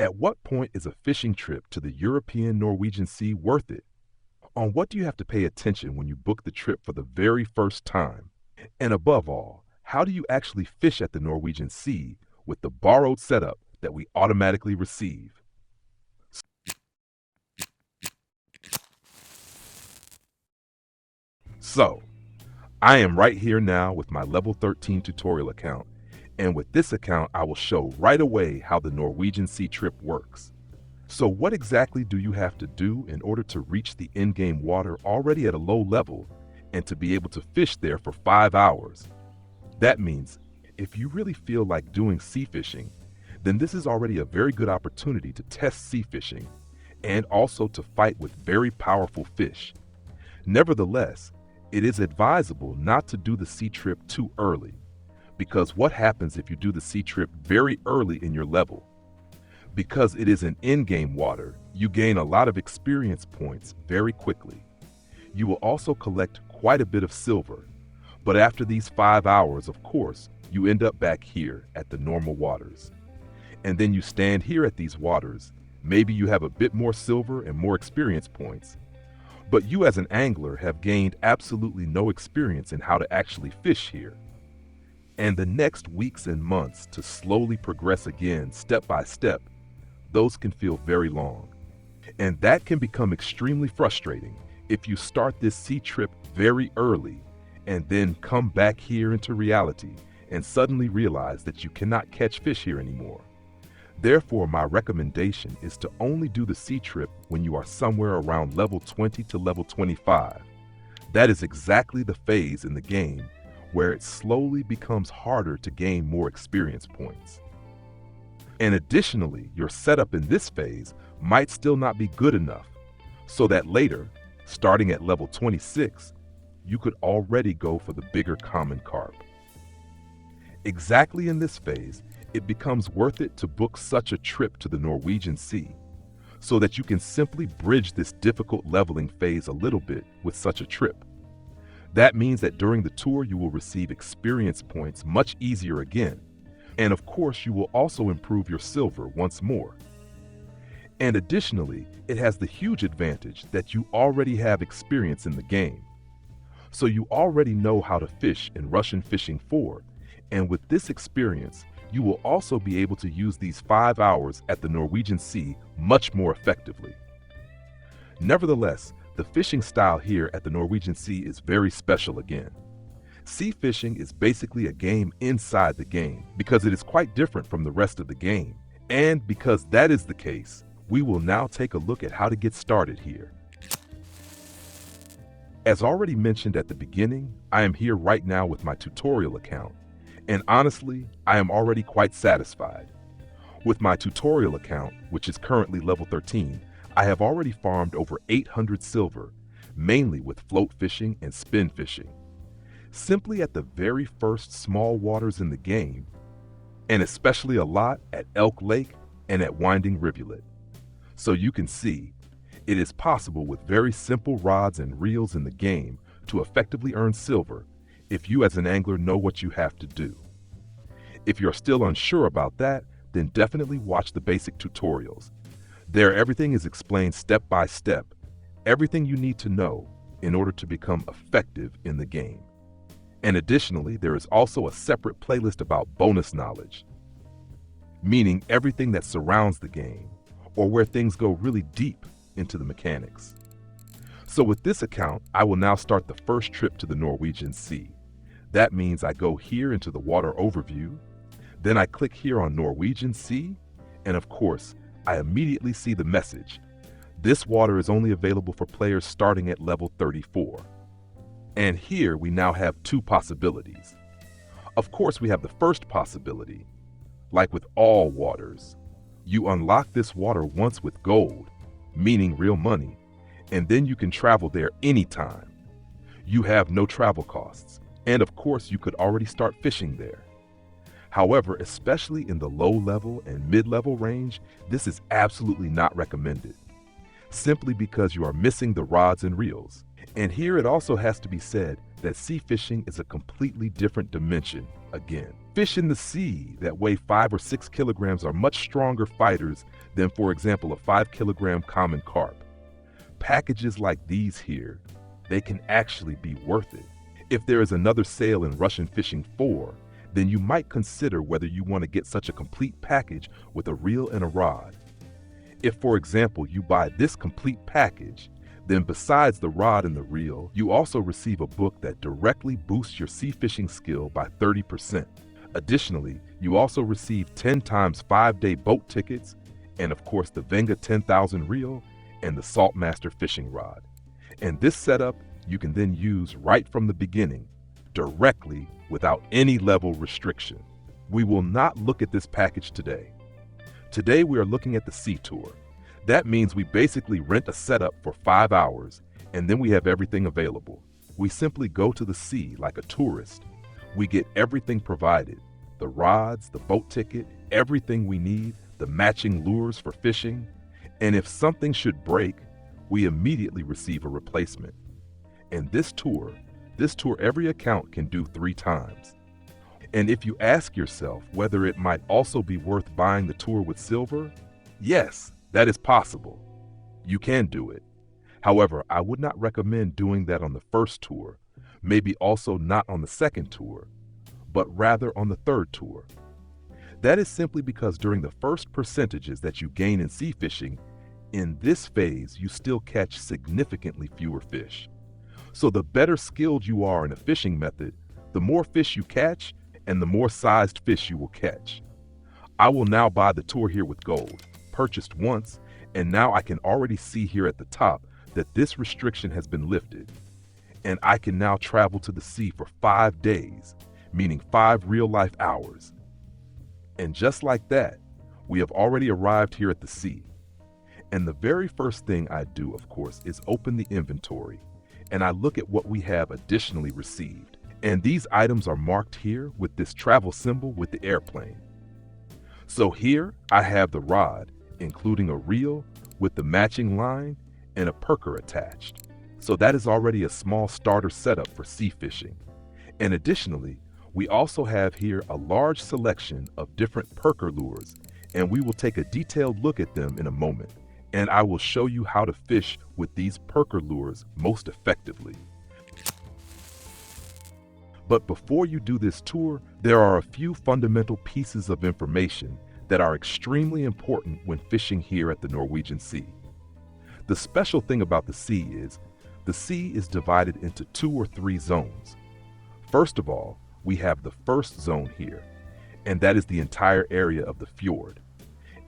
At what point is a fishing trip to the European Norwegian Sea worth it? On what do you have to pay attention when you book the trip for the very first time? And above all, how do you actually fish at the Norwegian Sea with the borrowed setup that we automatically receive? So, I am right here now with my level 13 tutorial account, and with this account I will show right away how the Norwegian Sea trip works. So what exactly do you have to do in order to reach the in-game water already at a low level and to be able to fish there for 5 hours? That means if you really feel like doing sea fishing, then this is already a very good opportunity to test sea fishing and also to fight with very powerful fish. Nevertheless, it is advisable not to do the sea trip too early, because what happens if you do the sea trip very early in your level? Because it is an in-game water, you gain a lot of experience points very quickly. You will also collect quite a bit of silver, but after these 5 hours, of course, you end up back here at the normal waters. And then you stand here at these waters, maybe you have a bit more silver and more experience points, but you as an angler have gained absolutely no experience in how to actually fish here. And the next weeks and months to slowly progress again step by step, those can feel very long. And that can become extremely frustrating if you start this sea trip very early and then come back here into reality and suddenly realize that you cannot catch fish here anymore. Therefore, my recommendation is to only do the sea trip when you are somewhere around level 20 to level 25. That is exactly the phase in the game where it slowly becomes harder to gain more experience points. And additionally, your setup in this phase might still not be good enough, so that later, starting at level 26, you could already go for the bigger common carp. Exactly in this phase, it becomes worth it to book such a trip to the Norwegian Sea, so that you can simply bridge this difficult leveling phase a little bit with such a trip. That means that during the tour you will receive experience points much easier again, and of course you will also improve your silver once more. And additionally, it has the huge advantage that you already have experience in the game. So you already know how to fish in Russian Fishing 4, and with this experience, you will also be able to use these 5 hours at the Norwegian Sea much more effectively. Nevertheless, the fishing style here at the Norwegian Sea is very special again. Sea fishing is basically a game inside the game because it is quite different from the rest of the game. And because that is the case, we will now take a look at how to get started here. As already mentioned at the beginning, I am here right now with my tutorial account, and honestly, I am already quite satisfied. With my tutorial account, which is currently level 13, I have already farmed over 800 silver, mainly with float fishing and spin fishing. Simply at the very first small waters in the game, and especially a lot at Elk Lake and at Winding Rivulet. So you can see, it is possible with very simple rods and reels in the game to effectively earn silver if you as an angler know what you have to do. If you're still unsure about that, then definitely watch the basic tutorials. There everything is explained step by step, everything you need to know in order to become effective in the game. And additionally, there is also a separate playlist about bonus knowledge, meaning everything that surrounds the game, or where things go really deep into the mechanics. So with this account, I will now start the first trip to the Norwegian Sea. That means I go here into the water overview, then I click here on Norwegian Sea, and of course, I immediately see the message. This water is only available for players starting at level 34. And here we now have two possibilities. Of course, we have the first possibility. Like with all waters, you unlock this water once with gold, meaning real money, and then you can travel there anytime. You have no travel costs, and of course you could already start fishing there. However, especially in the low level and mid-level range, this is absolutely not recommended, simply because you are missing the rods and reels. And here it also has to be said that sea fishing is a completely different dimension again. Fish in the sea that weigh 5 or 6 kilograms are much stronger fighters than, for example, a 5-kilogram common carp. Packages like these here, they can actually be worth it. If there is another sale in Russian Fishing 4, then you might consider whether you want to get such a complete package with a reel and a rod. If, for example, you buy this complete package, then besides the rod and the reel, you also receive a book that directly boosts your sea fishing skill by 30%. Additionally, you also receive 10 times 5-day boat tickets, and of course the Venga 10,000 reel and the Saltmaster fishing rod. And this setup you can then use right from the beginning, directly without any level restriction. We will not look at this package today. Today we are looking at the sea tour. That means we basically rent a setup for 5 hours, and then we have everything available. We simply go to the sea like a tourist. We get everything provided, the rods, the boat ticket, everything we need, the matching lures for fishing, and if something should break, we immediately receive a replacement. And this tour every account can do 3 times. And if you ask yourself whether it might also be worth buying the tour with silver, yes, that is possible. You can do it. However, I would not recommend doing that on the first tour, maybe also not on the second tour, but rather on the third tour. That is simply because during the first percentages that you gain in sea fishing, in this phase you still catch significantly fewer fish. So the better skilled you are in a fishing method, the more fish you catch and the more sized fish you will catch. I will now buy the tour here with gold, purchased once, and now I can already see here at the top that this restriction has been lifted. And I can now travel to the sea for 5 days, meaning 5 real-life hours. And just like that, we have already arrived here at the sea. And the very first thing I do, of course, is open the inventory, and I look at what we have additionally received. And these items are marked here with this travel symbol with the airplane. So here I have the rod, including a reel with the matching line and a perker attached. So that is already a small starter setup for sea fishing. And additionally, we also have here a large selection of different perker lures, and we will take a detailed look at them in a moment. And I will show you how to fish with these perker lures most effectively. But before you do this tour, there are a few fundamental pieces of information that are extremely important when fishing here at the Norwegian-Sea. The special thing about the sea is divided into 2 or 3 zones. First of all, we have the first zone here, and that is the entire area of the fjord.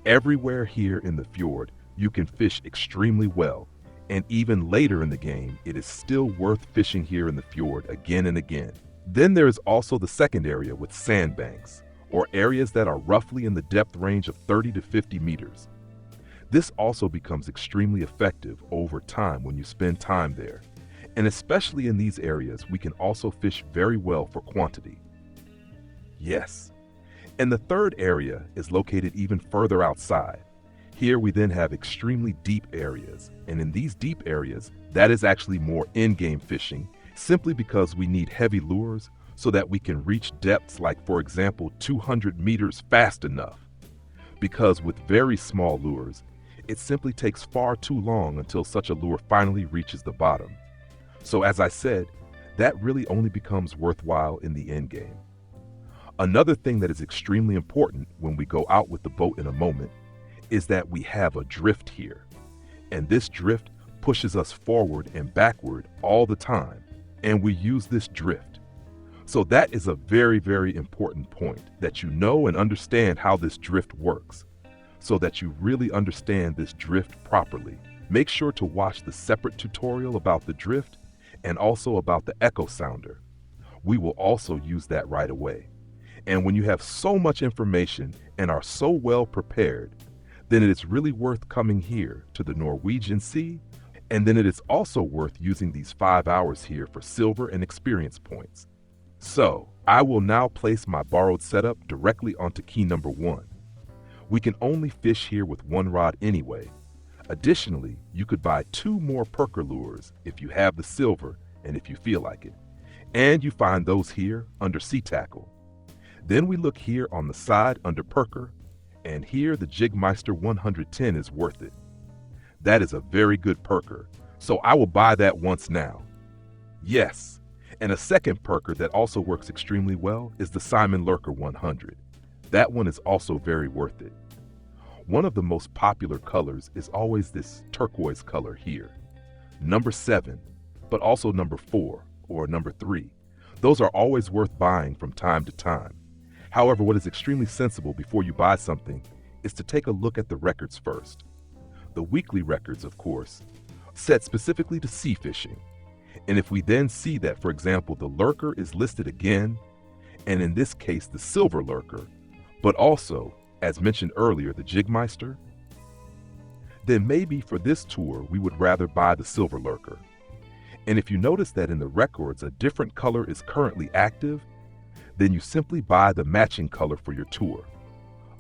Everywhere here in the fjord, you can fish extremely well, and even later in the game, it is still worth fishing here in the fjord again and again. Then there is also the second area with sandbanks, or areas that are roughly in the depth range of 30 to 50 meters. This also becomes extremely effective over time when you spend time there. And especially in these areas, we can also fish very well for quantity. Yes. And the third area is located even further outside. Here we then have extremely deep areas, and in these deep areas, that is actually more in-game fishing, simply because we need heavy lures so that we can reach depths like, for example, 200 meters fast enough. Because with very small lures, it simply takes far too long until such a lure finally reaches the bottom. So as I said, that really only becomes worthwhile in the end game. Another thing that is extremely important when we go out with the boat in a moment is that we have a drift here. And this drift pushes us forward and backward all the time, and we use this drift. So that is a very, very important point, that you know and understand how this drift works, so that you really understand this drift properly. Make sure to watch the separate tutorial about the drift and also about the echo sounder. We will also use that right away. And when you have so much information and are so well prepared, then it is really worth coming here to the Norwegian-Sea, and then it is also worth using these 5 hours here for silver and experience points. So, I will now place my borrowed setup directly onto key number 1. We can only fish here with 1 rod anyway. Additionally, you could buy 2 more perker lures if you have the silver and if you feel like it. And you find those here under sea tackle. Then we look here on the side under Perker, and here the Jigmeister 110 is worth it. That is a very good perker, so I will buy that once now. Yes, and a second perker that also works extremely well is the Simon Lurker 100. That one is also very worth it. One of the most popular colors is always this turquoise color here. Number 7, but also number 4 or number 3. Those are always worth buying from time to time. However, what is extremely sensible before you buy something is to take a look at the records first. The weekly records, of course, set specifically to sea fishing. And if we then see that, for example, the lurker is listed again, and in this case the silver lurker, but also, as mentioned earlier, the Jigmeister, then maybe for this tour we would rather buy the silver lurker. And if you notice that in the records a different color is currently active, then you simply buy the matching color for your tour.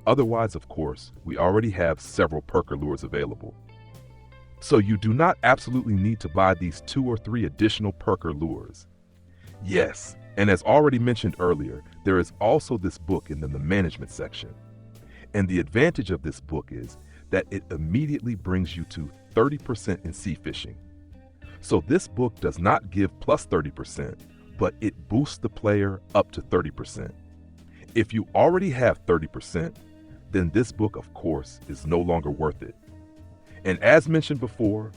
Otherwise, of course, we already have several perker lures available. So you do not absolutely need to buy these 2 or 3 additional perker lures. Yes, and as already mentioned earlier, there is also this book in the management section. And the advantage of this book is that it immediately brings you to 30% in sea fishing. So this book does not give plus 30%, but it boosts the player up to 30%. If you already have 30%, then this book, of course, is no longer worth it. And as mentioned before,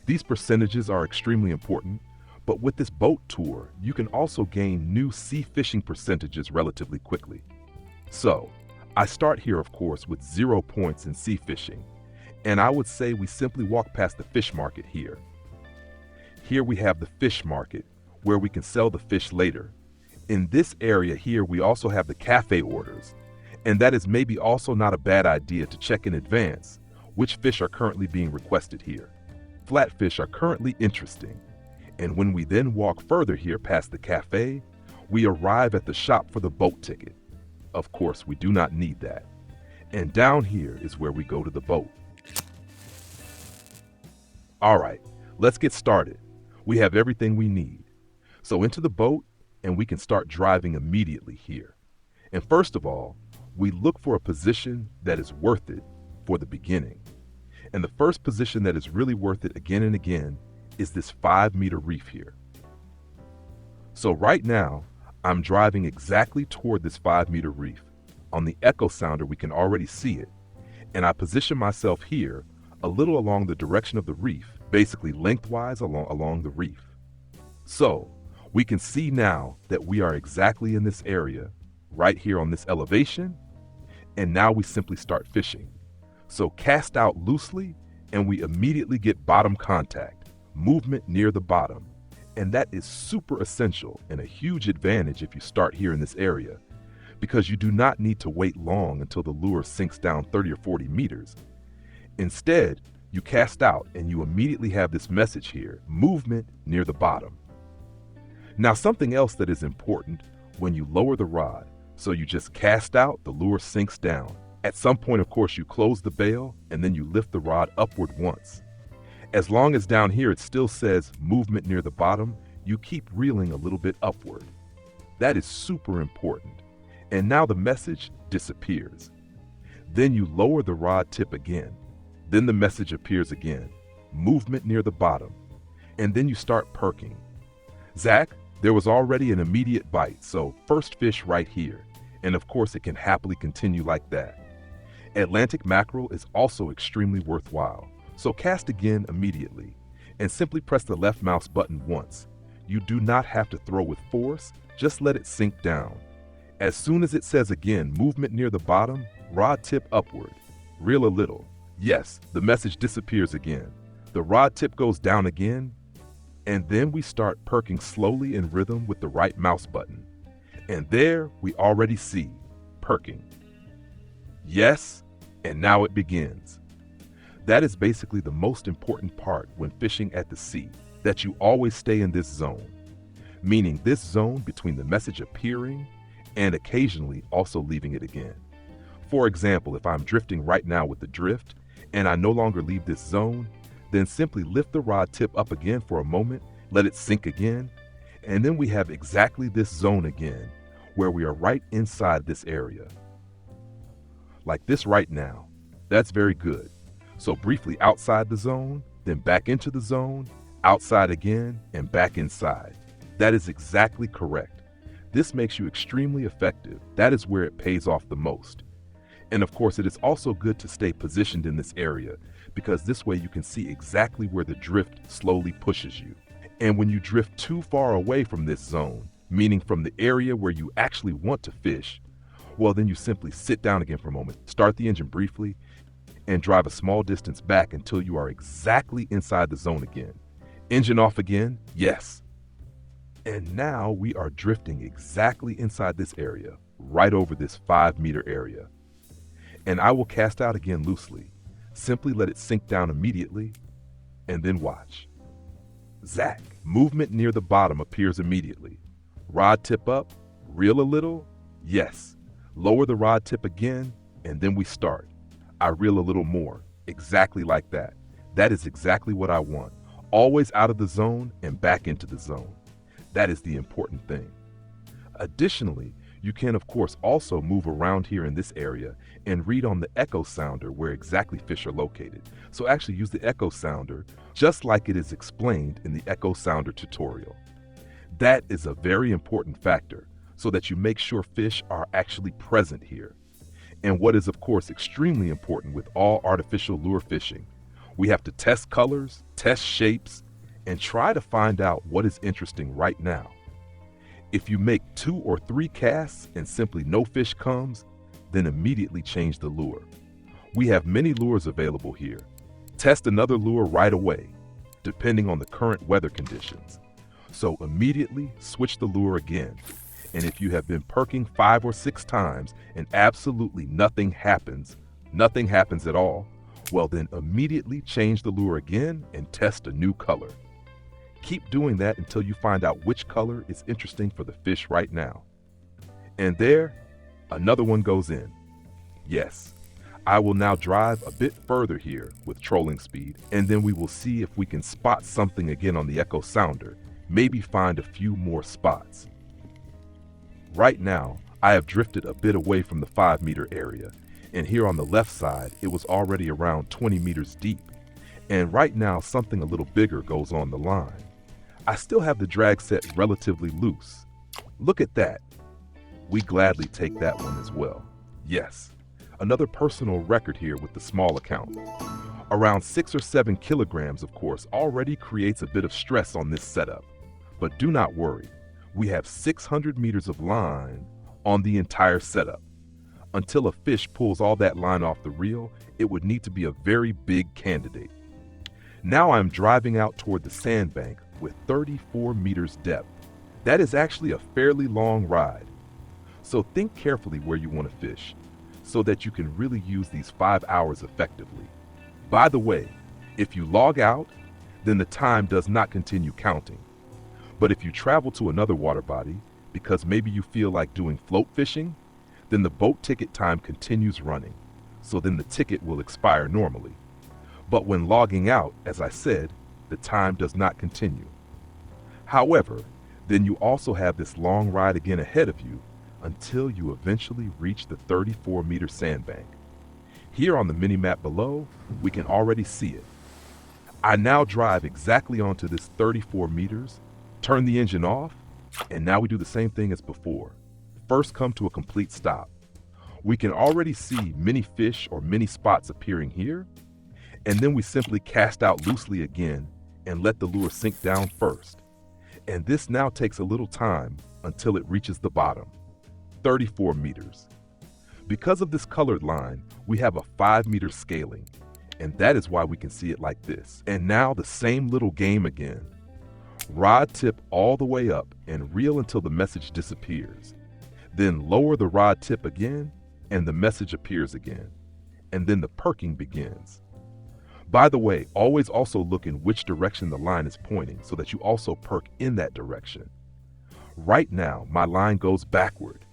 these percentages are extremely important, but with this boat tour, you can also gain new sea fishing percentages relatively quickly. So, I start here, of course, with 0 points in sea fishing, and I would say we simply walk past the fish market here. Here we have the fish market, where we can sell the fish later. In this area here, we also have the cafe orders, and that is maybe also not a bad idea to check in advance which fish are currently being requested here. Flatfish are currently interesting, and when we then walk further here past the cafe, we arrive at the shop for the boat ticket. Of course, we do not need that. And down here is where we go to the boat. All right, let's get started. We have everything we need. So into the boat, and we can start driving immediately here. And first of all, we look for a position that is worth it for the beginning. And the first position that is really worth it again and again is this 5-meter reef here. So right now, I'm driving exactly toward this 5-meter reef. On the echo sounder, we can already see it. And I position myself here a little along the direction of the reef, basically lengthwise along the reef. So we can see now that we are exactly in this area, right here on this elevation, and now we simply start fishing. So cast out loosely, and we immediately get bottom contact, movement near the bottom. And that is super essential and a huge advantage if you start here in this area, because you do not need to wait long until the lure sinks down 30 or 40 meters. Instead, you cast out and you immediately have this message here, movement near the bottom. Now, something else that is important when you lower the rod, so you just cast out, the lure sinks down. At some point, of course, you close the bail and then you lift the rod upward once. As long as down here it still says movement near the bottom, you keep reeling a little bit upward. That is super important. And now the message disappears. Then you lower the rod tip again. Then the message appears again, movement near the bottom. And then you start perking. Zach, there was already an immediate bite, so first fish right here. And of course it can happily continue like that. Atlantic mackerel is also extremely worthwhile, so cast again immediately and simply press the left mouse button once. You do not have to throw with force, just let it sink down. As soon as it says again, movement near the bottom, rod tip upward, reel a little. Yes, the message disappears again. The rod tip goes down again, and then we start perking slowly in rhythm with the right mouse button. And there we already see perking. Yes, and now it begins. That is basically the most important part when fishing at the sea, that you always stay in this zone, meaning this zone between the message appearing and occasionally also leaving it again. For example, if I'm drifting right now with the drift and I no longer leave this zone, then simply lift the rod tip up again for a moment, let it sink again, and then we have exactly this zone again, where we are right inside this area. Like this right now. That's very good. So briefly outside the zone, then back into the zone, outside again, and back inside. That is exactly correct. This makes you extremely effective. That is where it pays off the most. And of course, it is also good to stay positioned in this area because this way you can see exactly where the drift slowly pushes you. And when you drift too far away from this zone, meaning from the area where you actually want to fish, well, then you simply sit down again for a moment, start the engine briefly, and drive a small distance back until you are exactly inside the zone again. Engine off again, yes. And now we are drifting exactly inside this area, right over this 5-meter area. And I will cast out again loosely. Simply let it sink down immediately, and then watch. Zack, movement near the bottom appears immediately. Rod tip up, reel a little, yes. Lower the rod tip again, and then we start. I reel a little more, exactly like that. That is exactly what I want. Always out of the zone and back into the zone. That is the important thing. Additionally, you can of course also move around here in this area and read on the echo sounder where exactly fish are located. So actually use the echo sounder just like it is explained in the echo sounder tutorial. That is a very important factor so that you make sure fish are actually present here. And what is of course extremely important with all artificial lure fishing, we have to test colors, test shapes, and try to find out what is interesting right now. If you make 2 or 3 casts and simply no fish comes, then immediately change the lure. We have many lures available here. Test another lure right away, depending on the current weather conditions. So immediately switch the lure again. And if you have been perking 5 or 6 times and absolutely nothing happens at all, well then immediately change the lure again and test a new color. Keep doing that until you find out which color is interesting for the fish right now. And there, another one goes in. Yes, I will now drive a bit further here with trolling speed, and then we will see if we can spot something again on the echo sounder, maybe find a few more spots. Right now, I have drifted a bit away from the 5-meter area, and here on the left side, it was already around 20 meters deep. And right now, something a little bigger goes on the line. I still have the drag set relatively loose. Look at that. We gladly take that one as well. Yes, another personal record here with the small account. Around 6 or 7 kilograms, of course, already creates a bit of stress on this setup. But do not worry. We have 600 meters of line on the entire setup. Until a fish pulls all that line off the reel, it would need to be a very big candidate. Now I'm driving out toward the sandbank with 34 meters depth. That is actually a fairly long ride. So think carefully where you want to fish so that you can really use these 5 hours effectively. By the way, if you log out, then the time does not continue counting. But if you travel to another water body, because maybe you feel like doing float fishing, then the boat ticket time continues running. So then the ticket will expire normally. But when logging out, as I said, the time does not continue. However, then you also have this long ride again ahead of you until you eventually reach the 34-meter sandbank. Here on the mini-map below, we can already see it. I now drive exactly onto this 34 meters, turn the engine off, and now we do the same thing as before. First come to a complete stop. We can already see many fish or many spots appearing here, and then we simply cast out loosely again and let the lure sink down first. And this now takes a little time until it reaches the bottom, 34 meters. Because of this colored line, we have a 5-meter scaling, and that is why we can see it like this. And now the same little game again. Rod tip all the way up and reel until the message disappears. Then lower the rod tip again and the message appears again. And then the perking begins. By the way, always also look in which direction the line is pointing so that you also perk in that direction. Right now, my line goes backward.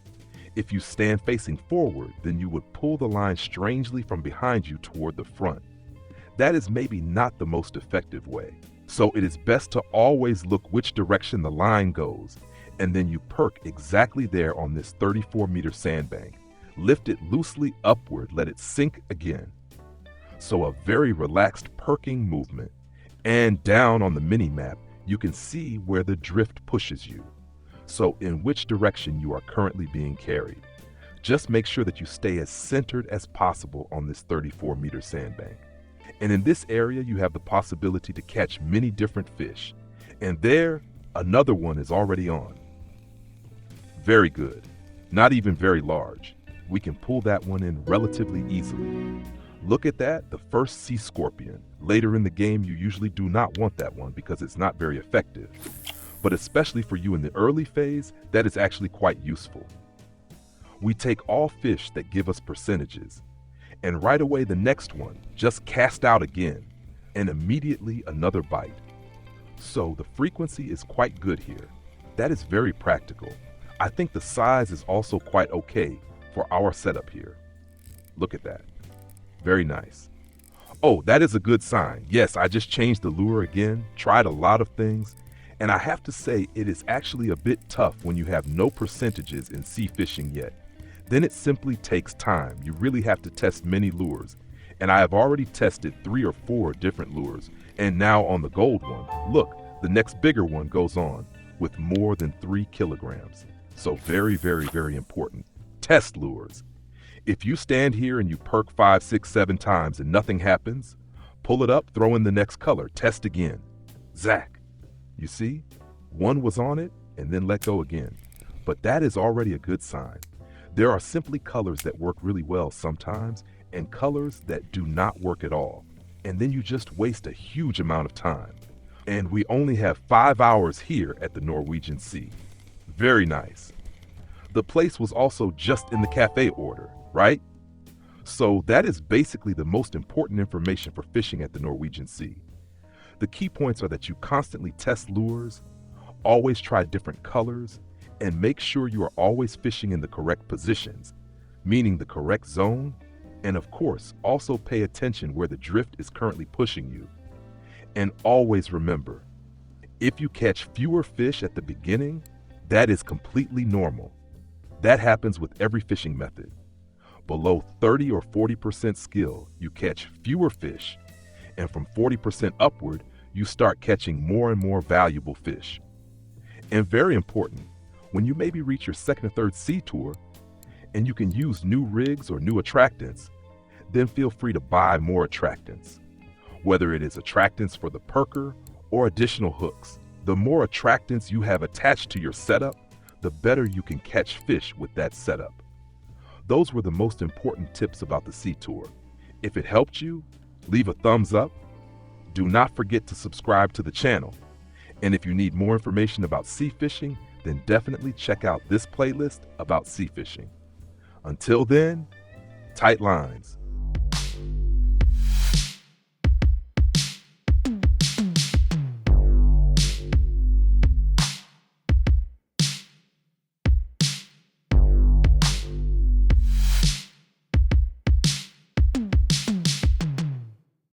If you stand facing forward, then you would pull the line strangely from behind you toward the front. That is maybe not the most effective way. So it is best to always look which direction the line goes and then you perk exactly there on this 34-meter sandbank. Lift it loosely upward, let it sink again. So a very relaxed perking movement. And down on the mini-map, you can see where the drift pushes you. So in which direction you are currently being carried. Just make sure that you stay as centered as possible on this 34-meter sandbank. And in this area, you have the possibility to catch many different fish. And there, another one is already on. Very good. Not even very large. We can pull that one in relatively easily. Look at that, the first sea scorpion. Later in the game, you usually do not want that one because it's not very effective. But especially for you in the early phase, that is actually quite useful. We take all fish that give us percentages, and right away the next one, just cast out again, and immediately another bite. So the frequency is quite good here. That is very practical. I think the size is also quite okay for our setup here. Look at that. Very nice. Oh, that is a good sign. Yes, I just changed the lure again, tried a lot of things, and I have to say it is actually a bit tough when you have no percentages in sea fishing yet. Then it simply takes time. You really have to test many lures. And I have already tested 3 or 4 different lures. And now on the gold one, look, the next bigger one goes on with more than 3 kilograms. So very, very, very important. Test lures. If you stand here and you perk 5, 6, 7 times and nothing happens, pull it up, throw in the next color, test again. Zach, you see, one was on it and then let go again. But that is already a good sign. There are simply colors that work really well sometimes and colors that do not work at all. And then you just waste a huge amount of time. And we only have 5 hours here at the Norwegian-Sea. Very nice. The place was also just in the cafe order, right? So that is basically the most important information for fishing at the Norwegian-Sea. The key points are that you constantly test lures, always try different colors, and make sure you are always fishing in the correct positions, meaning the correct zone, and of course, also pay attention where the drift is currently pushing you. And always remember, if you catch fewer fish at the beginning, that is completely normal. That happens with every fishing method. Below 30 or 40% skill, you catch fewer fish, and from 40% upward, you start catching more and more valuable fish. And very important, when you maybe reach your second or third sea tour, and you can use new rigs or new attractants, then feel free to buy more attractants. Whether it is attractants for the perker or additional hooks, the more attractants you have attached to your setup, the better you can catch fish with that setup. Those were the most important tips about the sea tour. If it helped you, leave a thumbs up. Do not forget to subscribe to the channel. And if you need more information about sea fishing, then definitely check out this playlist about sea fishing. Until then, tight lines.